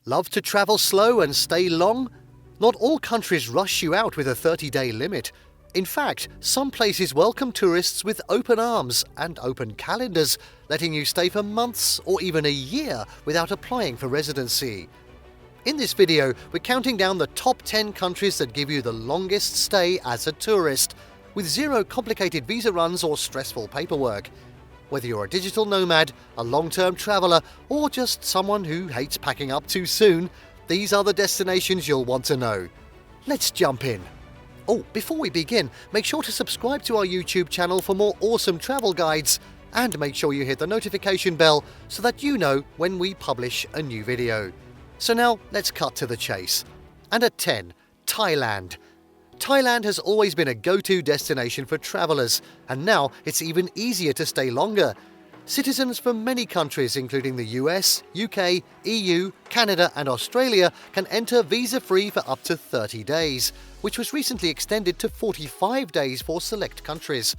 Love to travel slow and stay long? Not all countries rush you out with a 30-day limit. In fact, some places welcome tourists with open arms and open calendars, letting you stay for months or even a year without applying for residency. In this video, we're counting down the top 10 countries that give you the longest stay as a tourist, with zero complicated visa runs or stressful paperwork. Whether you're a digital nomad, a long-term traveler, or just someone who hates packing up too soon, these are the destinations you'll want to know. Let's jump in. Oh, before we begin, make sure to subscribe to our YouTube channel for more awesome travel guides, and make sure you hit the notification bell so that you know when we publish a new video. So now, let's cut to the chase. And at 10, Thailand. Thailand has always been a go-to destination for travelers, and now it's even easier to stay longer. Citizens from many countries, including the US, UK, EU, Canada and Australia, can enter visa-free for up to 30 days, which was recently extended to 45 days for select countries.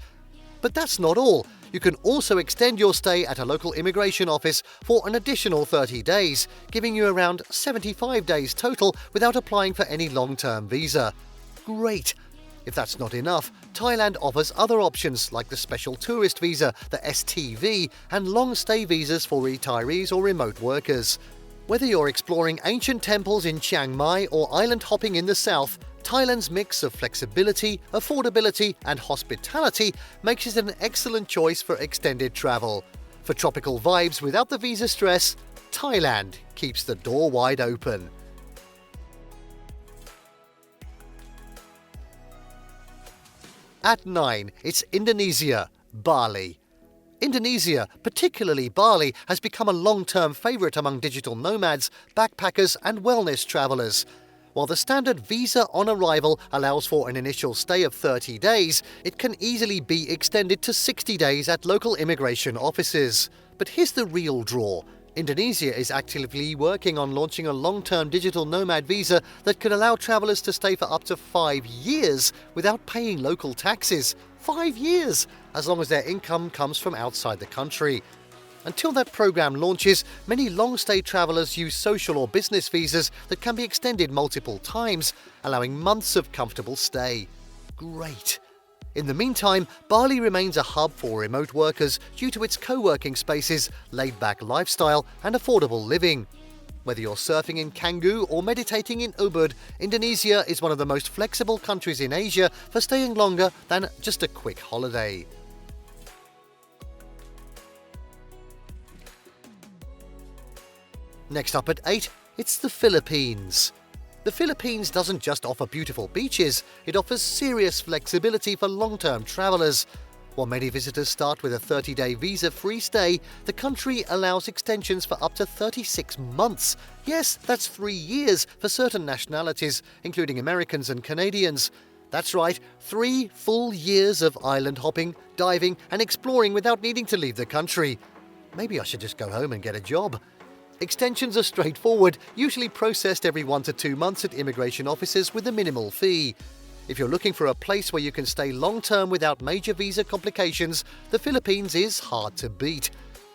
But that's not all. You can also extend your stay at a local immigration office for an additional 30 days, giving you around 75 days total without applying for any long-term visa. Great! If that's not enough, Thailand offers other options like the Special Tourist Visa, the STV, and long-stay visas for retirees or remote workers. Whether you're exploring ancient temples in Chiang Mai or island hopping in the south, Thailand's mix of flexibility, affordability and hospitality makes it an excellent choice for extended travel. For tropical vibes without the visa stress, Thailand keeps the door wide open. At 9, it's Indonesia, Bali. Indonesia, particularly Bali, has become a long-term favourite among digital nomads, backpackers and wellness travellers. While the standard visa on arrival allows for an initial stay of 30 days, it can easily be extended to 60 days at local immigration offices. But here's the real draw. Indonesia is actively working on launching a long-term digital nomad visa that could allow travellers to stay for up to 5 years without paying local taxes. 5 years! As long as their income comes from outside the country. Until that program launches, many long-stay travellers use social or business visas that can be extended multiple times, allowing months of comfortable stay. Great! In the meantime, Bali remains a hub for remote workers due to its co-working spaces, laid-back lifestyle and affordable living. Whether you're surfing in Canggu or meditating in Ubud, Indonesia is one of the most flexible countries in Asia for staying longer than just a quick holiday. Next up at 8, it's the Philippines. The Philippines doesn't just offer beautiful beaches, it offers serious flexibility for long-term travellers. While many visitors start with a 30-day visa-free stay, the country allows extensions for up to 36 months. Yes, that's 3 years for certain nationalities, including Americans and Canadians. That's right, 3 full years of island hopping, diving and exploring without needing to leave the country. Maybe I should just go home and get a job. Extensions are straightforward, usually processed every 1 to 2 months at immigration offices with a minimal fee. If you're looking for a place where you can stay long-term without major visa complications, the Philippines is hard to beat.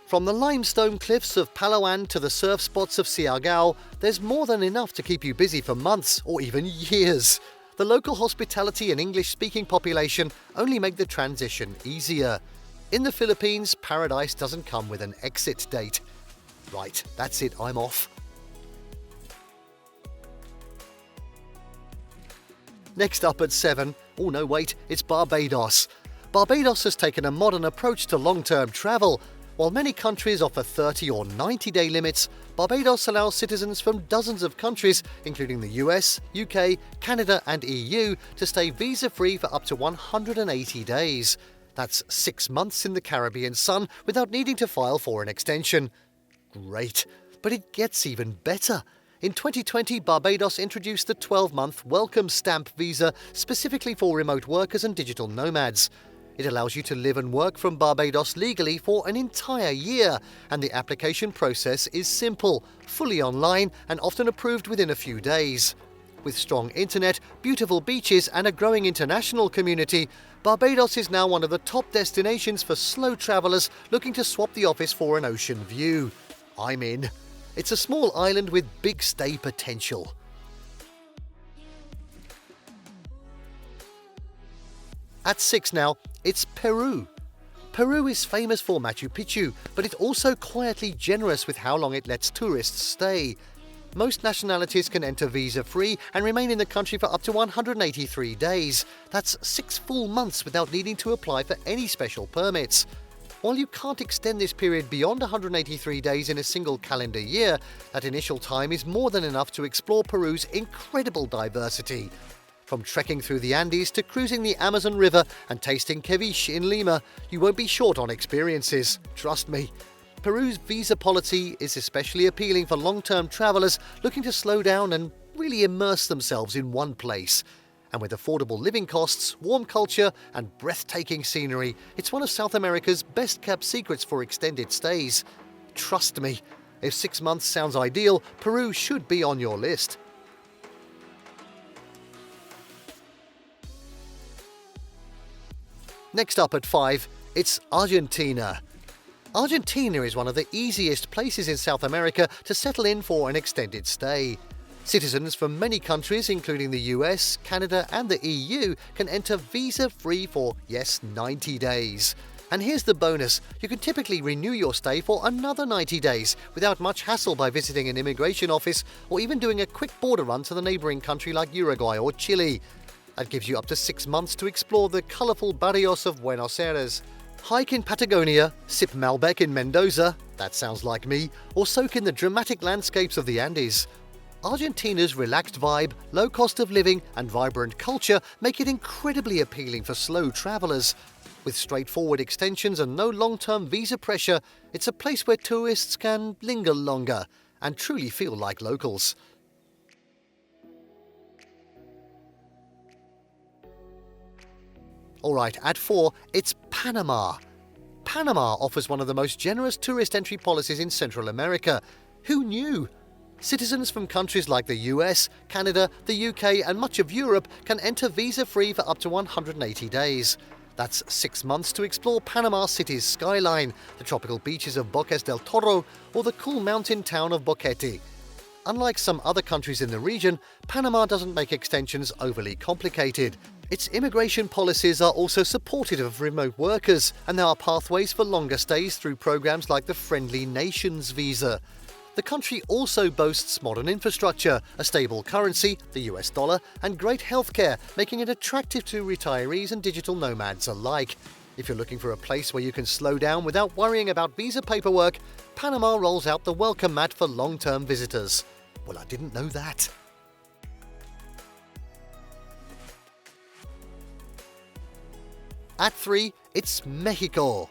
From the limestone cliffs of Palawan to the surf spots of Siargao, there's more than enough to keep you busy for months or even years. The local hospitality and English-speaking population only make the transition easier. In the Philippines, paradise doesn't come with an exit date. Right, that's it, I'm off. Next up at 7, oh no wait, it's Barbados. Barbados has taken a modern approach to long-term travel. While many countries offer 30 or 90-day limits, Barbados allows citizens from dozens of countries, including the US, UK, Canada and EU, to stay visa-free for up to 180 days. That's 6 months in the Caribbean sun without needing to file for an extension. Great, but it gets even better. In 2020, Barbados introduced the 12-month Welcome Stamp Visa specifically for remote workers and digital nomads. It allows you to live and work from Barbados legally for an entire year, and the application process is simple, fully online and often approved within a few days. With strong internet, beautiful beaches and a growing international community, Barbados is now one of the top destinations for slow travellers looking to swap the office for an ocean view. I'm in. It's a small island with big stay potential. At 6 now, it's Peru. Peru is famous for Machu Picchu, but it's also quietly generous with how long it lets tourists stay. Most nationalities can enter visa-free and remain in the country for up to 183 days. That's 6 full months without needing to apply for any special permits. While you can't extend this period beyond 183 days in a single calendar year, that initial time is more than enough to explore Peru's incredible diversity. From trekking through the Andes to cruising the Amazon River and tasting ceviche in Lima, you won't be short on experiences, trust me. Peru's visa policy is especially appealing for long-term travelers looking to slow down and really immerse themselves in one place. And with affordable living costs, warm culture, and breathtaking scenery, it's one of South America's best-kept secrets for extended stays. Trust me, if 6 months sounds ideal, Peru should be on your list. Next up at 5, it's Argentina. Argentina is one of the easiest places in South America to settle in for an extended stay. Citizens from many countries, including the US, Canada and the EU, can enter visa-free for, yes, 90 days. And here's the bonus, you can typically renew your stay for another 90 days without much hassle by visiting an immigration office or even doing a quick border run to the neighbouring country like Uruguay or Chile. That gives you up to 6 months to explore the colourful barrios of Buenos Aires. Hike in Patagonia, sip Malbec in Mendoza, that sounds like me, or soak in the dramatic landscapes of the Andes. Argentina's relaxed vibe, low cost of living and vibrant culture make it incredibly appealing for slow travellers. With straightforward extensions and no long-term visa pressure, it's a place where tourists can linger longer and truly feel like locals. Alright, at 4, it's Panama. Panama offers one of the most generous tourist entry policies in Central America. Who knew? Citizens from countries like the US, Canada, the UK and much of Europe can enter visa-free for up to 180 days. That's 6 months to explore Panama City's skyline, the tropical beaches of Bocas del Toro or the cool mountain town of Boquete. Unlike some other countries in the region, Panama doesn't make extensions overly complicated. Its immigration policies are also supportive of remote workers, and there are pathways for longer stays through programs like the Friendly Nations visa. The country also boasts modern infrastructure, a stable currency, the US dollar, and great healthcare, making it attractive to retirees and digital nomads alike. If you're looking for a place where you can slow down without worrying about visa paperwork, Panama rolls out the welcome mat for long-term visitors. Well, I didn't know that. At 3, it's Mexico.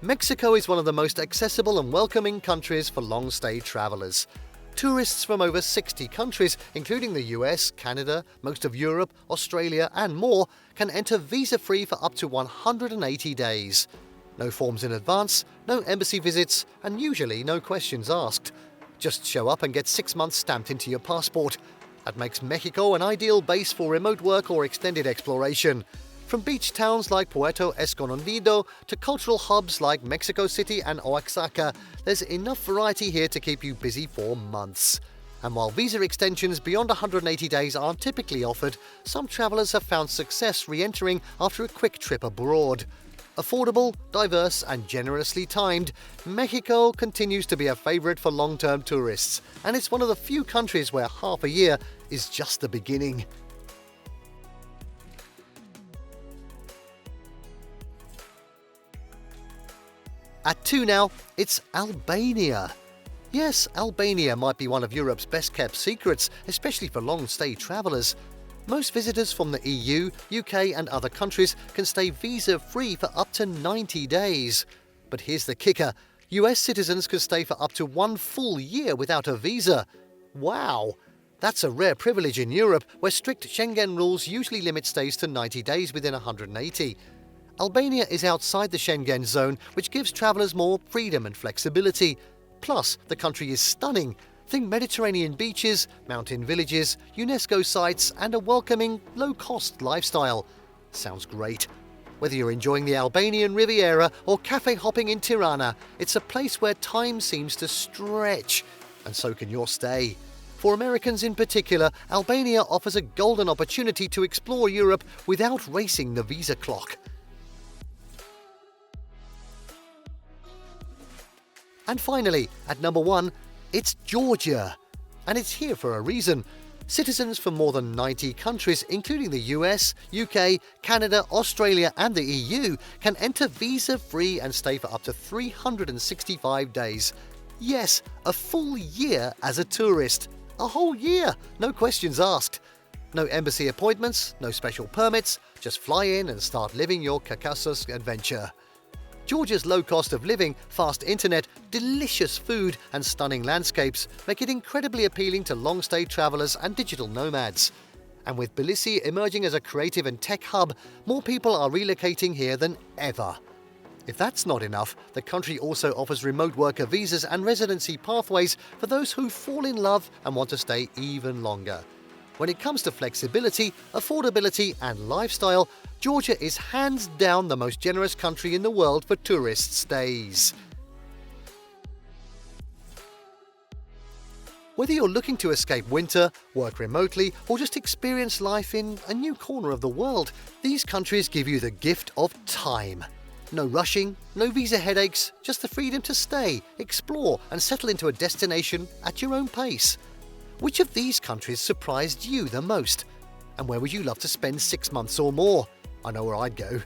Mexico is one of the most accessible and welcoming countries for long-stay travelers. Tourists from over 60 countries, including the US, Canada, most of Europe, Australia and more, can enter visa-free for up to 180 days. No forms in advance, no embassy visits, and usually no questions asked. Just show up and get 6 months stamped into your passport. That makes Mexico an ideal base for remote work or extended exploration. From beach towns like Puerto Escondido to cultural hubs like Mexico City and Oaxaca, there's enough variety here to keep you busy for months. And while visa extensions beyond 180 days aren't typically offered, some travellers have found success re-entering after a quick trip abroad. Affordable, diverse and generously timed, Mexico continues to be a favourite for long-term tourists, and it's one of the few countries where half a year is just the beginning. At 2 now, it's Albania. Yes, Albania might be one of Europe's best-kept secrets, especially for long-stay travellers. Most visitors from the EU, UK and other countries can stay visa-free for up to 90 days. But here's the kicker, US citizens can stay for up to 1 full year without a visa. Wow! That's a rare privilege in Europe, where strict Schengen rules usually limit stays to 90 days within 180. Albania is outside the Schengen zone, which gives travellers more freedom and flexibility. Plus, the country is stunning. Think Mediterranean beaches, mountain villages, UNESCO sites, and a welcoming, low-cost lifestyle. Sounds great. Whether you're enjoying the Albanian Riviera or cafe hopping in Tirana, it's a place where time seems to stretch. and so can your stay. For Americans in particular, Albania offers a golden opportunity to explore Europe without racing the visa clock. And finally, at number 1, it's Georgia. And it's here for a reason. Citizens from more than 90 countries, including the US, UK, Canada, Australia and the EU, can enter visa-free and stay for up to 365 days. Yes, a full year as a tourist. A whole year, no questions asked. No embassy appointments, no special permits, just fly in and start living your Caucasus adventure. Georgia's low cost of living, fast internet, delicious food and stunning landscapes make it incredibly appealing to long-stay travelers and digital nomads. And with Tbilisi emerging as a creative and tech hub, more people are relocating here than ever. If that's not enough, the country also offers remote worker visas and residency pathways for those who fall in love and want to stay even longer. When it comes to flexibility, affordability and lifestyle, Georgia is hands down the most generous country in the world for tourist stays. Whether you're looking to escape winter, work remotely, or just experience life in a new corner of the world, these countries give you the gift of time. No rushing, no visa headaches, just the freedom to stay, explore and settle into a destination at your own pace. Which of these countries surprised you the most? And where would you love to spend 6 months or more? I know where I'd go.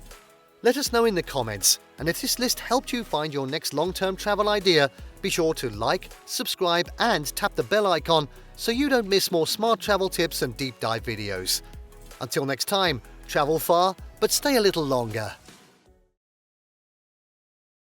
Let us know in the comments, and if this list helped you find your next long-term travel idea, be sure to like, subscribe and tap the bell icon so you don't miss more smart travel tips and deep dive videos. Until next time, travel far, but stay a little longer.